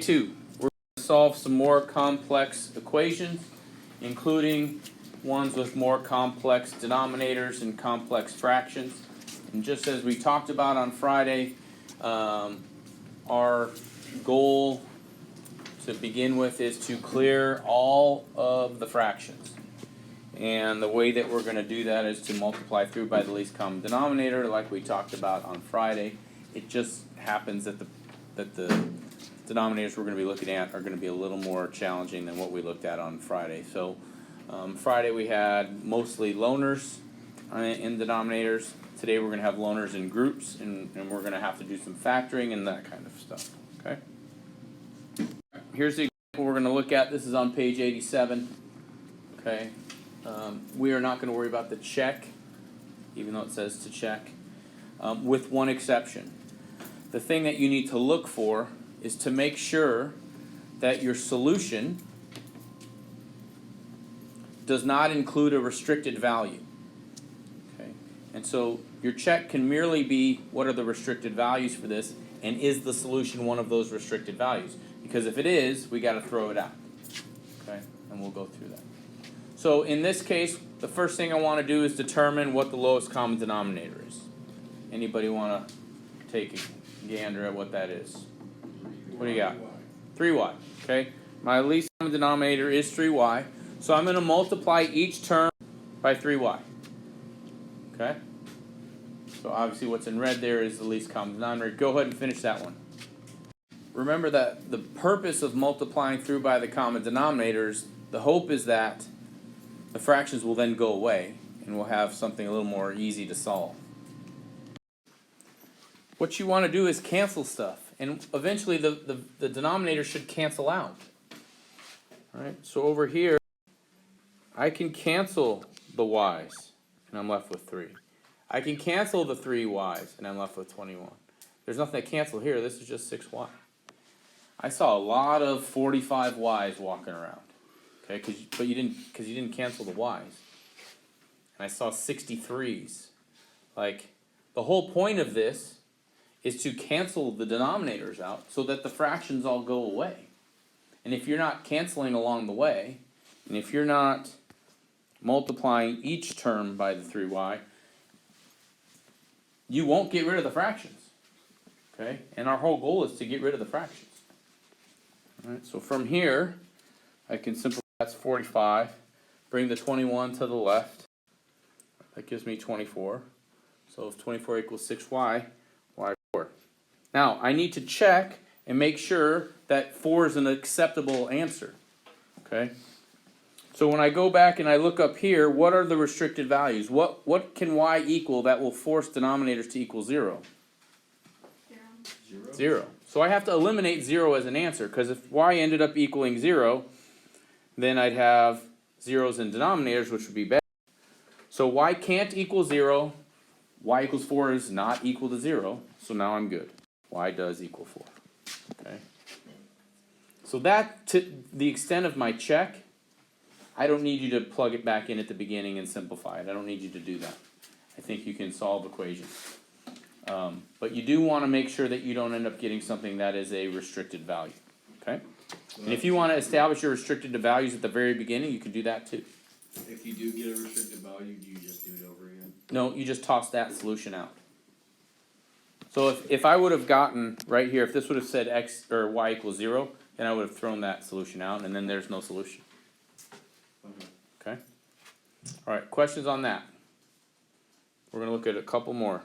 2, we're going to solve some more complex equations, including ones with more complex denominators and complex fractions. And just as we talked about on Friday, our goal to begin with is to clear all of the fractions. And the way that we're going to do that is to multiply through by the least common denominator, like we talked about on Friday. It just happens that the denominators we're going to be looking at are going to be a little more challenging than what we looked at on Friday. So Friday we had mostly loners in denominators. Today we're going to have loners in groups, and we're going to have to do some factoring and that kind of stuff. Okay. Here's the example we're going to look at. This is on page 87. Okay. We are not going to worry about the check, even though it says to check, with one exception. The thing that you need to look for is to make sure that your solution does not include a restricted value. Okay? And so your check can merely be what are the restricted values for this, and is the solution one of those restricted values? Because if it is, we got to throw it out. Okay? And we'll go through that. So in this case, the first thing I want to do is determine what the lowest common denominator is. Anybody want to take a gander at what that is? What do you got? 3y. Okay. My least common denominator is 3y. So I'm going to multiply each term by 3y. Okay. So obviously what's in red there is the least common denominator. Go ahead and finish that one. Remember that the purpose of multiplying through by the common denominators, the hope is that the fractions will then go away and we'll have something a little more easy to solve. What you want to do is cancel stuff, and eventually the denominator should cancel out. All right, so over here, I can cancel the y's, and I'm left with 3. I can cancel the 3 y's, and I'm left with 21. There's nothing to cancel here. This is just 6y. I saw a lot of 45 y's walking around. Okay, because you didn't cancel the y's. And I saw 63's. Like, the whole point of this is to cancel the denominators out so that the fractions all go away. And if you're not canceling along the way, and if you're not multiplying each term by the 3y, you won't get rid of the fractions. Okay? And our whole goal is to get rid of the fractions. All right, so from here, I can simplify. That's 45. Bring the 21 to the left. That gives me 24. So if 24 equals 6y, y 4. Now, I need to check and make sure that 4 is an acceptable answer. Okay? So when I go back and I look up here, what are the restricted values? What can y equal that will force denominators to equal 0? 0. So I have to eliminate 0 as an answer, because if y ended up equaling 0, then I'd have zeros in denominators, which would be bad. So y can't equal 0. Y equals 4 is not equal to 0. So now I'm good. Y does equal 4. Okay. So that, to the extent of my check, I don't need you to plug it back in at the beginning and simplify it. I don't need you to do that. I think you can solve equations. But you do want to make sure that you don't end up getting something that is a restricted value. Okay? And if you want to establish your restricted values at the very beginning, you can do that too. If you do get a restricted value, do you just do it over again? No, you just toss that solution out. So if I would have gotten right here, if this would have said x or y equals 0, then I would have thrown that solution out, and then there's no solution. Okay? All right, questions on that? We're going to look at a couple more.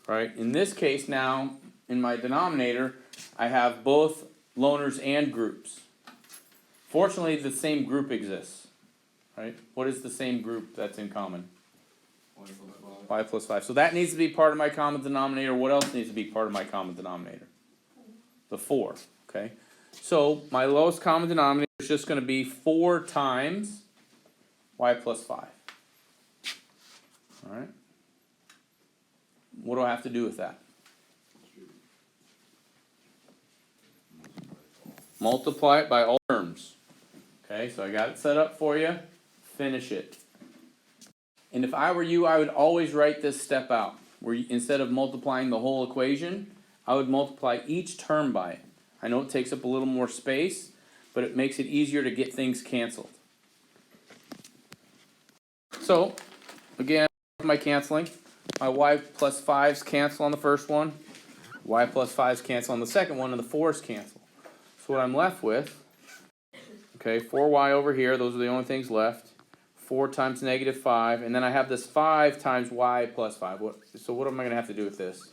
All right, in this case now, in my denominator, I have both loners and groups. Fortunately, the same group exists. Right? What is the same group that's in common? Y plus 5. So that needs to be part of my common denominator. What else needs to be part of my common denominator? The 4. Okay? So my lowest common denominator is just going to be 4 times y plus 5. All right? What do I have to do with that? Multiply it by all terms. Okay, so I got it set up for you. Finish it. And if I were you, I would always write this step out. Where instead of multiplying the whole equation, I would multiply each term by it. I know it takes up a little more space, but it makes it easier to get things canceled. So, again, my canceling. My y plus 5s cancel on the first one. Y plus 5s cancel on the second one, and the 4s cancel. So what I'm left with, okay, 4y over here, those are the only things left. 4 times negative 5, and then I have this 5 times y plus 5. So what am I going to have to do with this?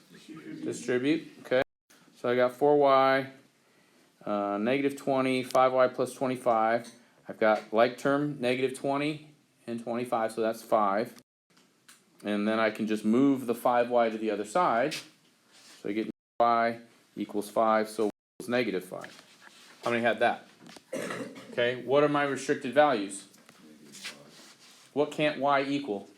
Distribute, okay. So I got 4y, negative 20, 5y plus 25. I've got like term, negative 20 and 25, so that's 5. And then I can just move the 5y to the other side. So I get y equals 5, so it's negative 5. How many had that? Okay, what are my restricted values? What can't y equal?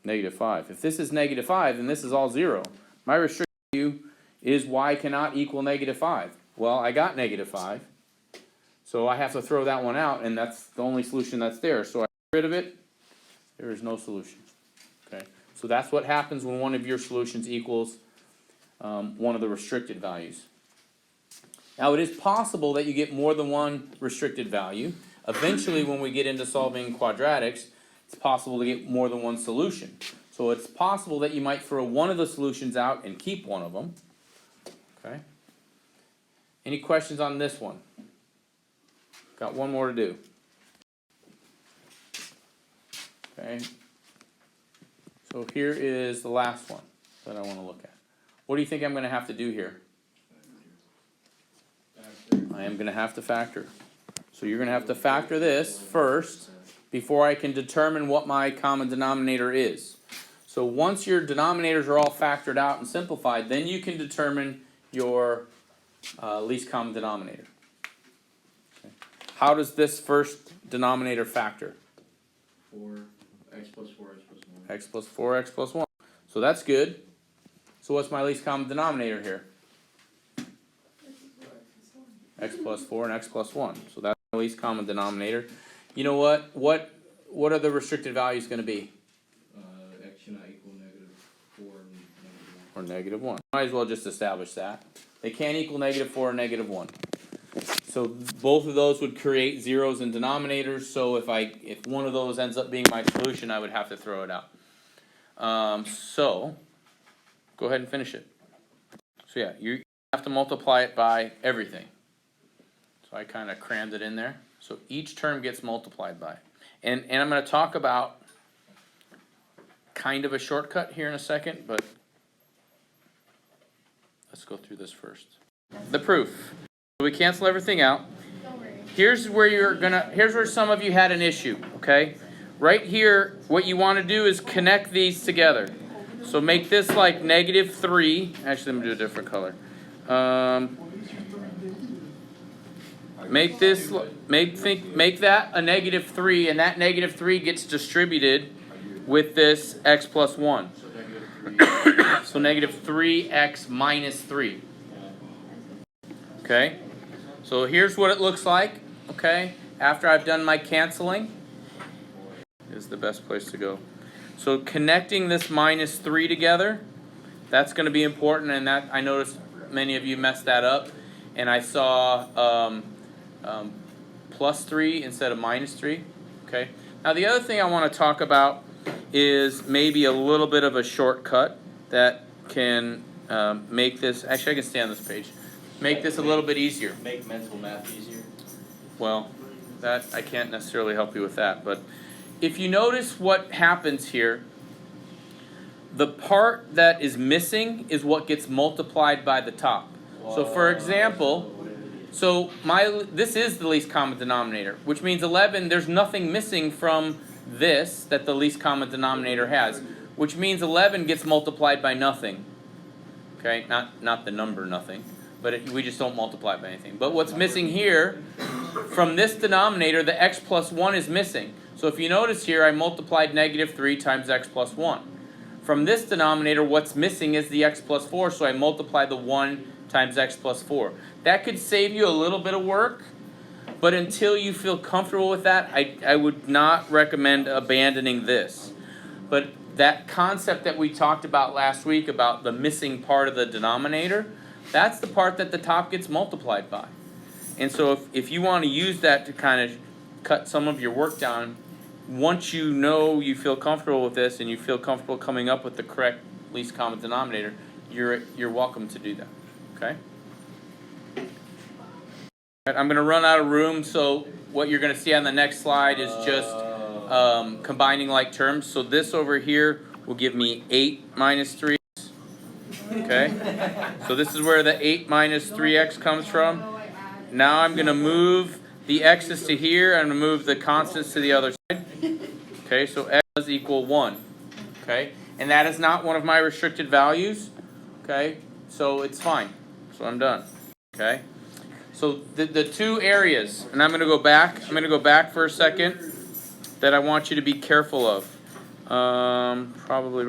Negative 5. If this is negative 5, then this is all 0. My restricted value is y cannot equal negative 5. Well, I got negative 5. So I have to throw that one out, and that's the only solution that's there. So I get rid of it. There is no solution. Okay, so that's what happens when one of your solutions equals one of the restricted values. Now, it is possible that you get more than one restricted value. Eventually, when we get into solving quadratics, it's possible to get more than one solution. So it's possible that you might throw one of the solutions out and keep one of them. Okay. Any questions on this one? Got one more to do. Okay. So here is the last one that I want to look at. What do you think I'm going to have to do here? I am going to have to factor. So you're going to have to factor this first before I can determine what my common denominator is. So once your denominators are all factored out and simplified, then you can determine your least common denominator. Okay. How does this first denominator factor? 4x plus 4x plus 1. X plus 4, x plus 1. So that's good. So what's my least common denominator here? X plus 4 and x plus 1. So that's my least common denominator. You know what? What are the restricted values going to be? X should not equal negative 4 and negative 1. Or negative 1. Might as well just establish that. They can't equal negative 4 or negative 1. So both of those would create zeros in denominators. So if one of those ends up being my solution, I would have to throw it out. So go ahead and finish it. So yeah, you have to multiply it by everything. So I kind of crammed it in there. So each term gets multiplied by. And I'm going to talk about kind of a shortcut here in a second, but let's go through this first. The proof. So we cancel everything out. Here's where some of you had an issue, okay? Right here, what you want to do is connect these together. So make this like negative 3. Actually, let me do a different color. Make that a negative 3, and that negative 3 gets distributed with this x plus 1. So negative 3x minus 3. Okay? So here's what it looks like, okay? After I've done my canceling, is the best place to go. So connecting this minus 3 together, that's going to be important, and that I noticed many of you messed that up, and I saw plus 3 instead of minus 3. Okay. Now the other thing I want to talk about is maybe a little bit of a shortcut that can make this. Actually, I can stay on this page. Make this a little bit easier. Make mental math easier. Well, that I can't necessarily help you with that, but if you notice what happens here, the part that is missing is what gets multiplied by the top. So for example, this is the least common denominator, which means 11, there's nothing missing from this that the least common denominator has, which means 11 gets multiplied by nothing. Okay, not the number nothing, but we just don't multiply by anything. But what's missing here, from this denominator, the x plus 1 is missing. So if you notice here, I multiplied negative 3 times x plus 1. From this denominator, what's missing is the x plus 4, so I multiply the 1 times x plus 4. That could save you a little bit of work, but until you feel comfortable with that, I would not recommend abandoning this. But that concept that we talked about last week about the missing part of the denominator, that's the part that the top gets multiplied by. And so if you want to use that to kind of cut some of your work down, once you know you feel comfortable with this and you feel comfortable coming up with the correct least common denominator, you're welcome to do that. Okay? I'm going to run out of room, so what you're going to see on the next slide is just combining like terms. So this over here will give me 8 minus 3. Okay? So this is where the 8 minus 3x comes from. Now I'm going to move the x's to here. I'm going to move the constants to the other side. Okay, so x does equal 1. Okay? And that is not one of my restricted values. Okay? So it's fine. So I'm done. Okay? So the two areas, and I'm going to go back for a second, that I want you to be careful of. Probably